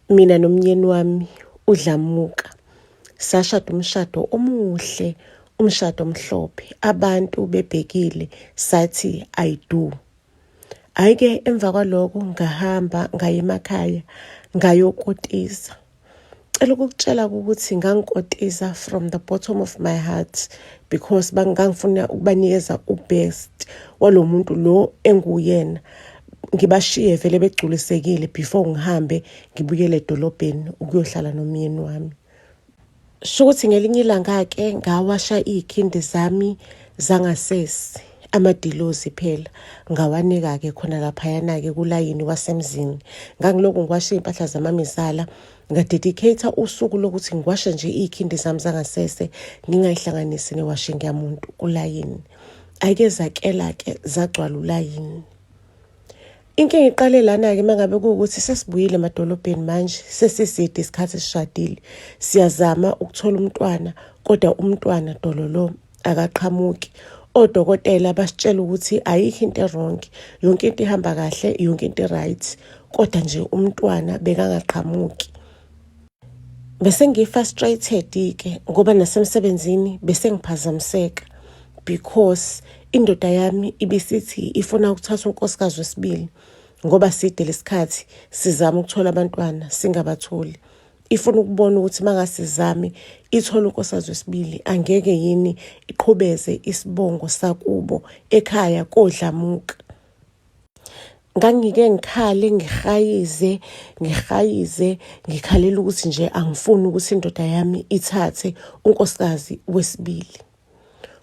Mina nomnyeni wami uDlamuka sashada umshado omuhle, umshado omhlophe. Abantu bebhekile sathi I do. Ayike emva kwaloko ngahamba ngaya emakhaya ngayokotisa. Cela ukukutshela ukuthi ngangikotiza from the bottom of my heart because ngangifuna ukubanikeza ubest walomuntu lo enguyena. Ngibashiye vele begculisekile before ngihambe ngibuyele edolobheni ukuyohlala nomyeni wami. Shukuthi ngelinye ilanga ke ngawasha ikhindi zami zangasese amadilozi phela ngawanika ke khona lapha yana ke kulayini wasemzini. Ngangiloko ngiwasha impahla zamamizala ngadedicate usuku lokuthi ngiwashe nje ikhindi zami zangasese ngingayihlanganisi newashing yamuntu kulayini. Ayike zakela ke zagcwala ulayini. Inkinga iqale lana ke mangabe kuukuthi sesibuyile emadolobheni manje sesiside isikhathi sishadile siyazama ukuthola umntwana kodwa umntwana dololo akaqhamuki. Odokotela basitshela ukuthi ayikho into wrong, yonke into ihamba kahle, yonke into right, kodwa nje umntwana bekangaqhamuki. Bese ngifrustrated ke ngoba nasemsebenzini bese ngiphazamiseka because indoda yami ibisithi ifuna ukuthatha unkosikazi wesibili ngoba side lesikhathi sizama ukuthola abantwana singabatholi. Ifuna ukubona ukuthi mangasizami ithola unkosikazi wesibili angeke yini iqhubeze isibongo sakubo ekhaya koDlamuka. Ngangike ngikhale ngikhalela ukuthi nje angifuni ukuthi indoda yami ithathe unkosikazi wesibili.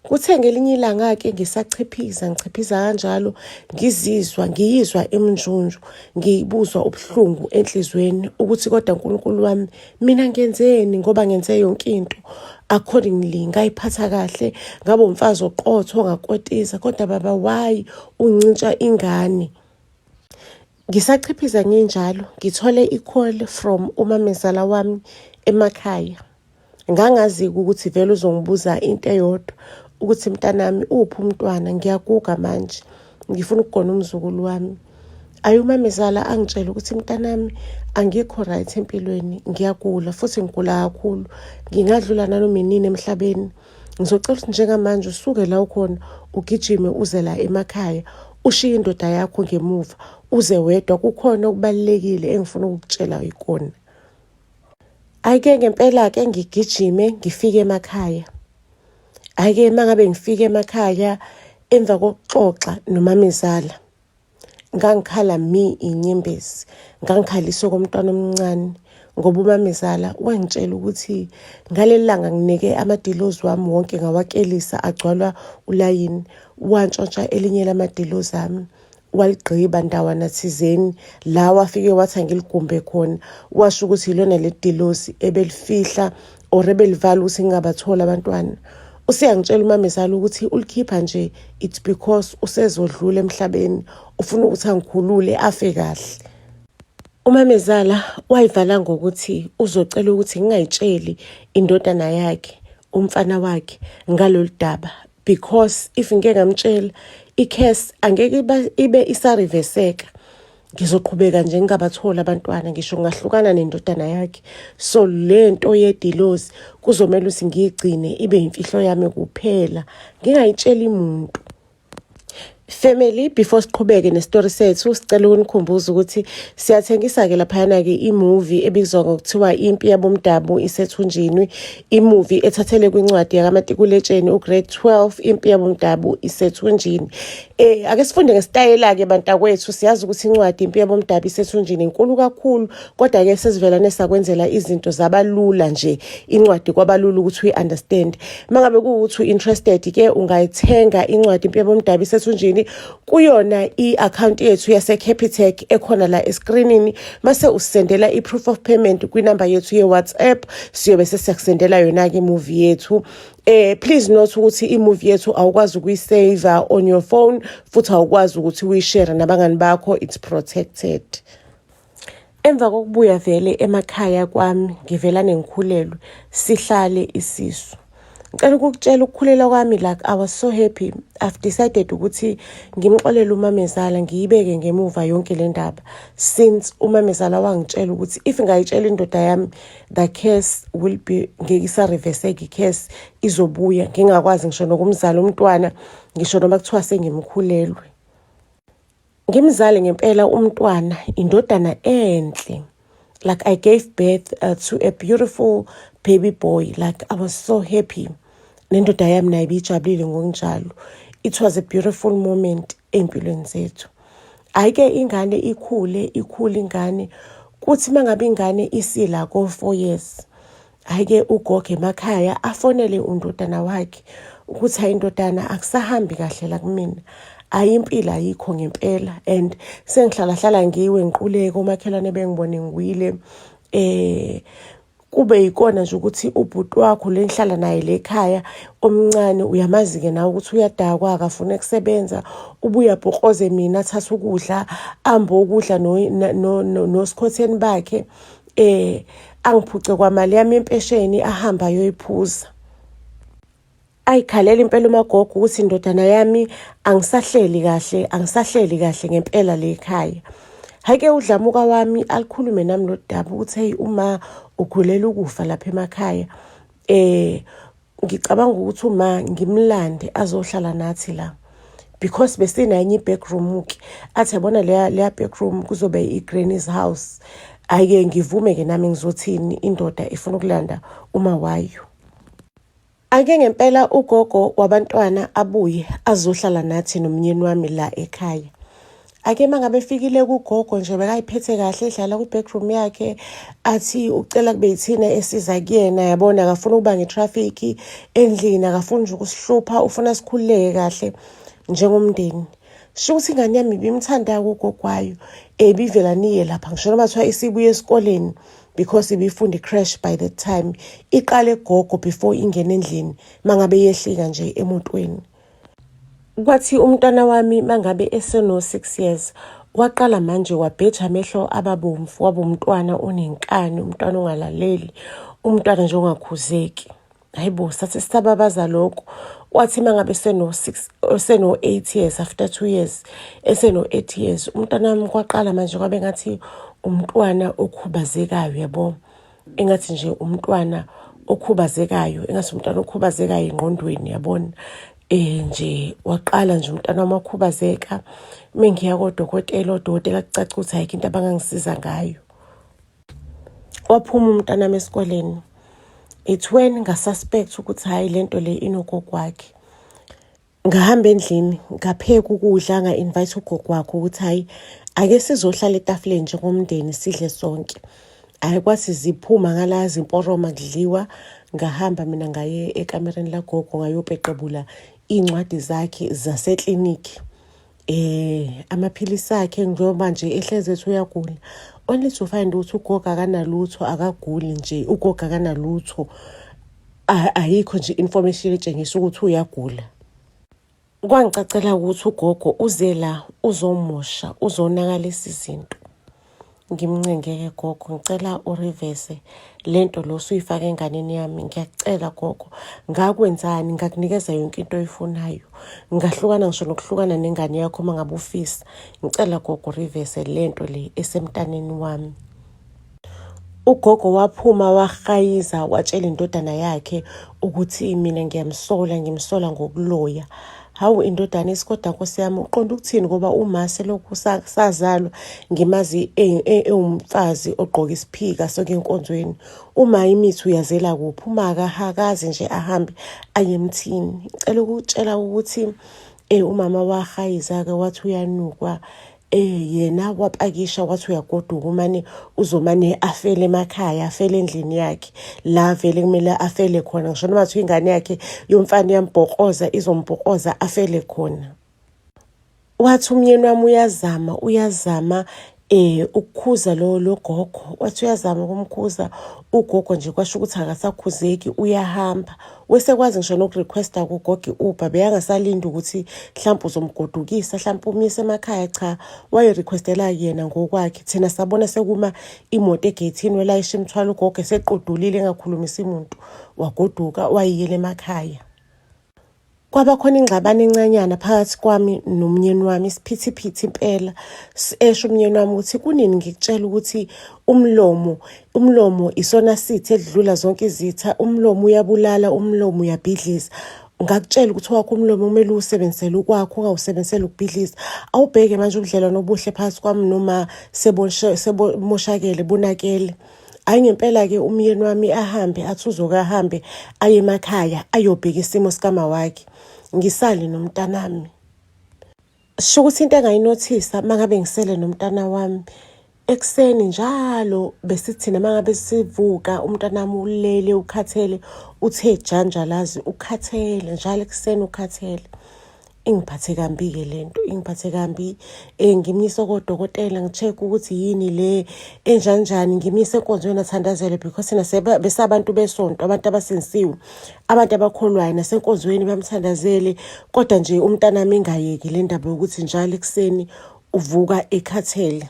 Kuthe ngelinye ilanga ke ngisachiphiza kanjalo ngiyizwa emnjunju, ngibuzwa ubuhlungu enhlizweni ukuthi kodwa uNkulunkulu wami mina ngenzeni ngoba ngenze yonke into accordingly ngayiphatha kahle, ngabe umfazi oqotho ngakotiza kodwa baba why uncintsha ingane. Ngisachiphiza nginjalo ngithole i-call from umamezala wami emakhaya. Ngangazi ukuthi vele uzongibuza into eyodwa ukuthi mntanami uphi umntwana, ngiyaguga manje ngifuna ukugona umzukulu wami. Ayumamezala angitshela ukuthi mntanami angikho right empilweni, ngiyagula futhi ngigula kakhulu, ngingadlula nanoma inini emhlabeni. Ngizocela ukuthi njengamanje usuke la ukhona ugijime uze la emakhaya ushiye indoda yakho ngemuva uze wedwa, kukhona okubalekile engifuna ukukutshela ikona. Ayike ngempela ke ngigijime ngifike emakhaya. Ayike mangabe ngifike emakhaya emva kokuxoxa nomamezala ngangikhala inyembezi, ngangikhaliswa komntwana omncane ngoba umamezala wangitshela ukuthi ngalelanga nginike amadilozi wami wonke ngawakelisa agcwala ulayini, wantshontsha elinye lamadilozi ami waligqiba ndawana thizeni la wafike wathi angiligumbe khona, washo ukuthi ilona ledilozi ebelifihla or ebelivala ukuthi ngingabathola abantwana. Usiyangitshela umamezala ukuthi ulikhipha nje it's because usezodlula emhlabeni, ufuna ukuthi angikhulule afe kahle. Umamezala wayivala ngokuthi uzocela ukuthi ngingayitsheli indodana yakhe umfana wakhe ngalolu daba because if ngeke ngamtshela i-case angeke ibe isariveseka. Ngizoqhubeka nje ngingabathola abantwana ngisho ngahlukana nendodana yakhe. So lento yedilozi kuzomela ukuthi ngiyigcine ibe imfihlo yami kuphela, ngingayitsheli umuntu. Family, before siqhubeke nestory sethu sicela ukunikhumbuza ukuthi siyathengisa ke laphana ke imovie ebizwa ngokuthiwa Impi Yabomdabu isethunjini, imovie ethathele kwincwadi yakaMatikuletsheni ugrade 12 Impi Yabomdabu isethunjini. Ake sifunde ngesitayela ke bantakwethu, siyazi ukuthi incwadi Impi Yabomdabu isethunjini inkulu kakhulu kodwa ke sesivela nesakwenzela izinto zabalula nje, incwadi kwabalula ukuthi uyiunderstand. Mangabe kuukuthi interested ke ungayithenga incwadi Impi Yabomdabu isethunjini kuyona i-account yethu yase-Capitec ekhona la escreenini. Mase usendela i-proof of payment kwinamba yethu ye-WhatsApp, siyobe sesiyakusendela yona-ke imovie yethu. Please note ukuthi imovie yethu awukwazi ukuyisave on your phone futhi awukwazi ukuthi uyishare nabangani bakho, it's protected. Emva kokubuya vele emakhaya kwami ngivela nengikhulelwe sihlale isisu. Ngicela ukukutshela ukukhulela kwami, like I was so happy. I've decided ukuthi ngimxolele umamezala ngiyibeke ngemuva yonke le ndaba, since umamezala wangitshela ukuthi if ngayitshela indoda yami the case will be ngekisa-reverse-eke i-case izobuya ngingakwazi ngisho nokumzala umntwana, ngisho noma kuthiwa sengimkhulelwe. Ngimzale ngempela umntwana, indodana enhle. Like I gave birth to a beautiful baby boy. Like I was so happy. Nendoda yami nayo ibijabulile ngokunjalo. It was a beautiful moment empilweni zethu. Ayike ingane ikhule ingane. Kuthi mangabe ingane isila ko 4 years. Ayike ugogo emakhaya afonele undodana wakhe ukuthi hayi indodana akusahambi kahle la kumina. Ayimpilo ayikho ngempela, and sengihlala ngiwe ngiquleke omakhelwane bengibone ngiwile. Kube yikona nje ukuthi ubhuti wakho lengihlala naye lekhaya omncane uyamazi ke nawe ukuthi uyadakwa akafuna ukusebenza, ubuya bhokoze mina athatha ukudla ambo ukudla nosikhotheni bakhe, angiphuce kwamali yami empesheni ahamba yoyiphuza. Ayikhalela impela umagogo ukuthi indodana yami angisahleli kahle ngempela lekhaya. Hake udlamuka wami alikhulume nami lodaba ukuthi hey uma ukhulela ukufa lapha emakhaya, ngicabanga ukuthi uma ngimlande azohlala nathi la, because besinanye i-backroom ke athi yabona leya backroom kuzobe i-granny's house. Ayike ngivume ke nami ngizothini indoda ifuna ukulanda uma wayo. Ake ngempela ugogo wabantwana abuye azohlala nathi nomnyeni wami la ekhaya. Ake mangabe efikile kugogo nje bekayiphethe kahle edlala ku-backroom yakhe, athi ucela kube yithina esiza kuyena, yabona akafuna ukuba ngetraffic endlini, akafuna nje ukusihlupha, ufuna sikhululeke kahle njengomndeni. Sho ukuthi ingane yami ibimthanda ugogo wayo, ibivela niye lapha ngisho noma kuthiwa isibuye esikoleni, because ibifunda i-crash by that time. Iqale gogo before ingene endlini mangabe yehlika nje emotweni. Kwathi umntwana wami mangabe eseno 6 years waqala manje wabheja amehlo ababomvu, waba umntwana onenkani, umntwana ongalaleli, umntwana nje ongakhuzeki. Hayibo sathi sisababaza lokho. Wathi mangabe seno 8 years, after 2 years eseno 8 years, umntwana wami kwaqala manje kwabe ngathi umntwana okhubazekayo, yabo, engathi nje umntwana okhubazekayo, engathi umntwana okhubazekayo engqondweni, yabona. Nje waqala nje umntwana wamakhubazeka. Mengiya kodokotela, odokotela kucaca ukuthi ayikho into abangangisiza ngayo. Waphuma umntwana wami esikoleni. It's when ngasuspect ukuthi hayi lento le inogogo wakhe. Ngahamba endlini ngapheka ukudla, nga-invite ugogo wakhe ukuthi hayi ake sizohlala etafuleni njengomndeni sidle sonke. Ayikwazi ziphuma ngala zimporoma kudliwa. Ngahamba mina ngaye ekamereni lagogo ngayobheqebula incwadi zakhe zasekliniki. Amaphilisi akhe njengoba nje ehleze ethi uyagula. Only to find ukuthi ugogo akanalutho, akaguli nje, ugogo akanalutho. Ayikho nje information etshengisa ukuthi uyagula. Kwangicacela ukuthi ugogo uze la uzomosha, uzonakalisa izinto. Ngimncengeke gogo, ngicela ureverse lento lo suyifaka enganeni yami. Ngiyakucela gogo, ngakwenzani, ngakunikeza yonke into oyifunayo, ngahlukana ngisho nokuhlukana nengane yakho mangabe ufisa. Ngicela gogo reverse lento le esemntaneni wami. Ugogo waphuma wahayiza watshela indodana yakhe ukuthi mina ngimsola ngokuloya. Hawu indodana isikodwa Nkosi yami, uqonda ukuthini ngoba umase lokhu sazalwa ngimazi umfazi ogqoka isiphika sonke enkonzweni. Uma imithi uyazela kuphi, uma akahakazi nje ahambe ayemthini. Ngicela ukutshela ukuthi umama wahayiza ke wathi uyanukwa, yena wapakisha wathi uyagoduka umane uzomane afele emakhaya, afele endlini yakhe la vele kumele afele khona. Ngisho noma kuthiwa ingane yakhe yomfana yambhokoza izombhokoza afele khona. Wathi umyeni wami uyazama ukukhuza lo gogo. Wathi uyazama ukumkhuza ugogo nje kwasho ukuthi akasakhuzeki uyahamba. Wesekwazi ngisho nokurequesta kugogo i-Uber, beyangasalindi ukuthi mhlawumbe uzomgodukisa, mhlawumbe umyise emakhaya. Cha, wayerequestela yena ngokwakhe. Thina sabona sekuma imoto egeyithini welayisha imithwalo, ugogo esequdulile engakhulumisa umuntu, wagoduka wayiyela emakhaya. Kwaba khona ingxabano encanyana phakathi kwami nomnyeni wami, isiphithiphithi impela. Esho umnyeni wami ukuthi kunini ngikutshela ukuthi umlomo isona sithi edlula zonke izitha, umlomo uyabulala, umlomo uyabhidliza. Ngakutshela ukuthi wakho umlomo kumele uwusebenzisele ukwakho, ungawusebenziseli ukubhidliza. Awubheke manje ubudlelwano obuhle phakathi kwami noma sebomoshakele bonakele. Hayi ngempela-ke umyeni wami ahambe athi uzoke ahambe aye emakhaya ayobheka isimo sikama wakhe. Ngisale nomntanami. Sho ukuthi into engayinothisa mangabe ngisele nomntana wami, ekuseni njalo besithina mangabe sivuka umntanami ulele ukhathele, uthe janjalazi ukhathele njalo ekuseni ukhathele. Ingiphathe kambi-ke lento, ingiphathe kambi. Ngimyise kodokotela ngi-check ukuthi yini le enjanjani, ngimyise enkonzweni athandazele because thina besabantu besonto, abantu abasindisiwe, abantu abakholwayo, nasenkonzweni bamthandazele. Kodwa nje umntanami ingayeki le ndaba yokuthi njalo ekuseni uvuka ekhathele.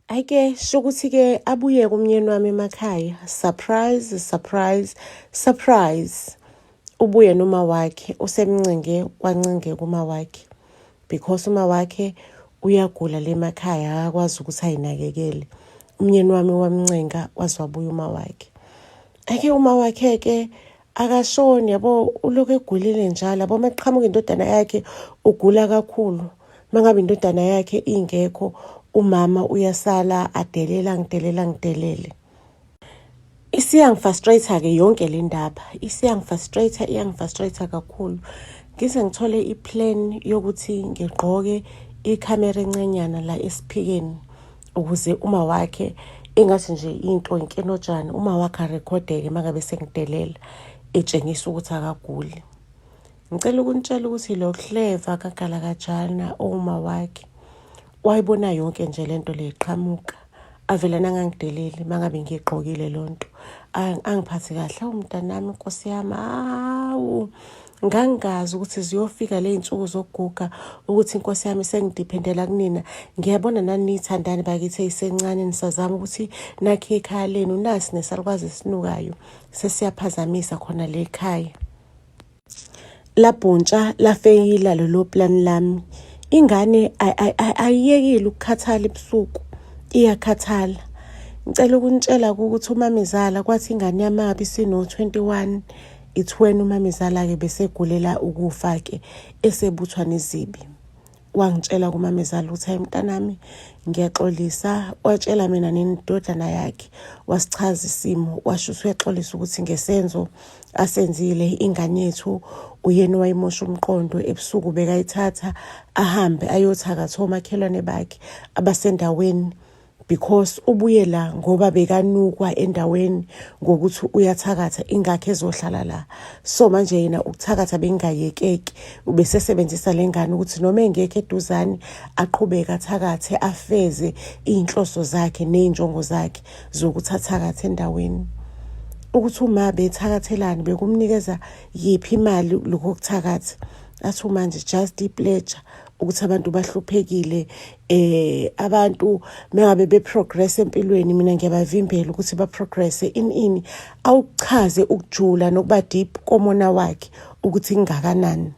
Ayike sho ukuthi-ke abuyeke umnyeni wami emakhaya. Surprise, surprise, surprise. Ubuye noma wakhe usemncenge kwancinge kuma wakhe, because uma wakhe uyagula le emakhaya akakwazi ukuthi ayinakekele. Umnyeni wami wamncenga waze wabuya uma wakhe. Ake uma wakhe ke akashoni, yabo uloku egulile njalo. Yabo maqhamuka indodana yakhe ugula kakhulu. Mangabe indodana yakhe ingekho, umama uyasala adelela ngidelele. Isiyangifrustrate-ke yonke le ndaba. Iyangifrustrate kakhulu. Ngize ngithole iplan yokuthi ngigqoke ikhamera encenyana la esiphikeni ukuze uma wakhe engathi nje into inkenojana, uma wakhe arekhodeke mangabe sengidelela etshengisa ukuthi akaguli. Ngicela ukunitshela ukuthi lo Clever kagala kajana uma wakhe wayibona yonke nje lento le iqhamuka. Avela nangangideleli mangabe ngigqokile lonto. Angiphathi kahle umntanami, Nkosi yami. Awu ngangazi ukuthi ziyofika le zinsuku zokuguga ukuthi Nkosi yami sengidependela kunina. Ngiyabona nani nithandani bakithi eyisencane nisazama ukuthi nakhe ekhaya lenu, nasi nesalukwazi esinukayo sesiyaphazamisa khona le ekhaya. Labhontsha lafeyila lo plan lami. Ingane ayiyekile ukukhathala ebusuku, iyakhathala. Ngicela ukunitshela ukuthi uMamezala kwathi ingane yamabi sino 21, ithweni uMamezala-ke besegulela ukufa-ke esebuthwa nezibi. Wangitshela kuMamezala ukuthi hayi mntanami ngiyaxolisa, watshela mina nendodana yakhe, wasichaza isimo, washo uyaxolisa ukuthi ngesenzo asenzile ingane yethu uyena wayimosha umqondo ebusuku bekayithatha ahambe ayothakatha omakhelwane bakhe abasendaweni, because ubuye la ngoba bekanukwa endaweni ngokuthi uyathakatha ingakho ezohlala la. So manje yena ukuthakatha bengayekeki, ubesesebenzisa lengane ukuthi noma engekho eduzane aqhubeka athakathe afeze inhloso zakhe nezinjongo zakhe zokuthi athakathe endaweni. Ukuthi uma bethakathelana bekumnikeza yiphi imali lokuthakatha. Athi manje just i-pleasure ukuthi abantu bahluphekile, abantu mengabe beprogress empilweni mina ngiyabavimbela ukuthi baprogress ini awuchaze ukujula nokuba deep komona wakhe ukuthi ingakanani.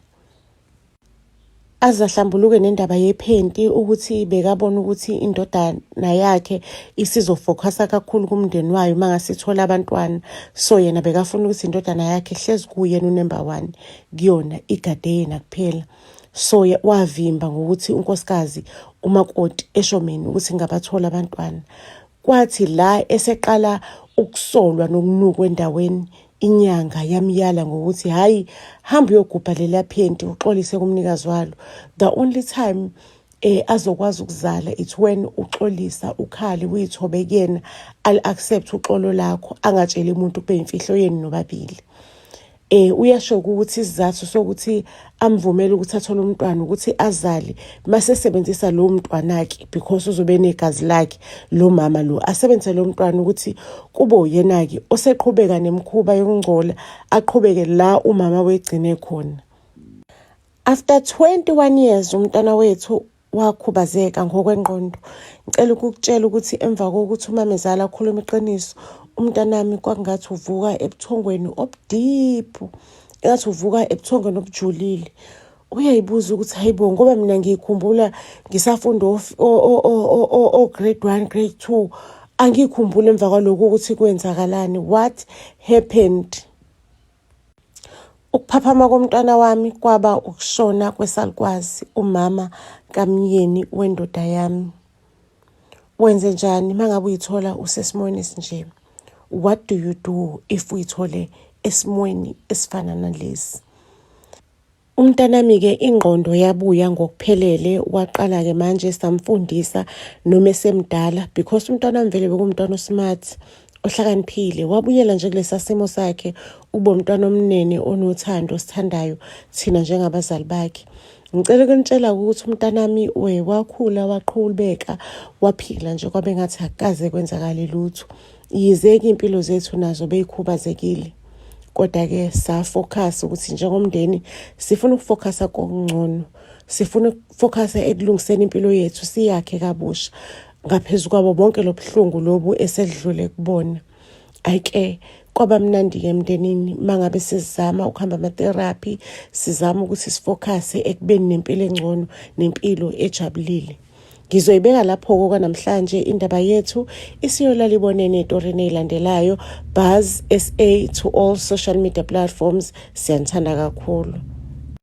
Azahlambuluke nendaba yephenti ukuthi bekabona ukuthi indodana yakhe isizofocusa kakhulu kumndeni wayo mangasithola abantwana. So yena bekafuna ukuthi indodana yakhe hlezi kuyena unumber 1 kuyona igade yena kuphela. So wavimba ngokuthi unkosikazi umakoti eshomeni ukuthi ngabathola abantwana. Kwathi la eseqala ukusolwa nokunukwa endaweni, inyanga yamyala ngokuthi hayi hamba uyogubha lela phenti uxolise kumnikazi walo. The only time azokwazi ukuzala it's when uxolisa ukhali uyithobe kuyena al accept uxolo lakho, angatsheli umuntu kube imfihlo yenu nobabili. Uyasho ukuthi isizathu sokuthi amvumele ukuthi athole umntwana ukuthi azale mase sebenzisa lo mntwana-ke because uzobe negazi lakhe lo mama lo asebenzise lo mntwana ukuthi kube uyena-ke oseqhubeka nemikhuba yokungcola aqhubeke la umama wegcine khona. After 21 years umntwana wethu wakhubazeka ngokwengqondo. Ngicela ukukutshela ukuthi emva kokuthi umamezala akhuluma iqiniso, umntanami kwakungathi uvuka ebuthongweni obudiphu, engathi uvuka ebuthongweni obujulile. Uyayibuza ukuthi hayibo, ngoba mina ngiyikhumbula ngisafunda grade 1 grade 2, angikhumbula emva kwalokho ukuthi kwenzakalani, what happened. Ukuphaphama komntwana wami kwaba ukushona kwesalukwazi umama kamyeni wendoda yami. Wenze njani mangabe uyithola usesimweni esinje? What do you do if uyithole esimweni esifana nalesi? Umntanami-ke ingqondo yabuya ngokuphelele, waqala-ke manje samfundisa noma esemdala because umntwana mvele bekumntwana osmart, ohlakaniphile. Wabuyela nje kulesa simo sakhe ube umntwana omnene onothando osithandayo thina njengabazali bakhe. Ngicela ukunitshela ukuthi umntanami wakhula, waqhubeka, waphila nje kwabe ngathi akukaze kwenzakale lutho. Yize-ke impilo zethu nazo beyikhubazekile, kodwa-ke safocus ukuthi njengomndeni sifuna ukufocus kokungcono, sifuna ukufocus ekulungiseni impilo yethu siyakhe kabusha ngaphezu kwabo bonke lobuhlungu lobu esedlule kubona. Ayike kwaba mnandi-ke emndenini mangabe sizama ukuhamba ama-therapy, sizama ukuthi sifocus ekubeni nempilo engcono, nempilo ejabulile. Ngizoyibeka lapho kwanamhlanje indaba yethu isiyolala ibonene etorini ezilandelayo. Buzz SA to all social media platforms. Siyanthanda kakhulu.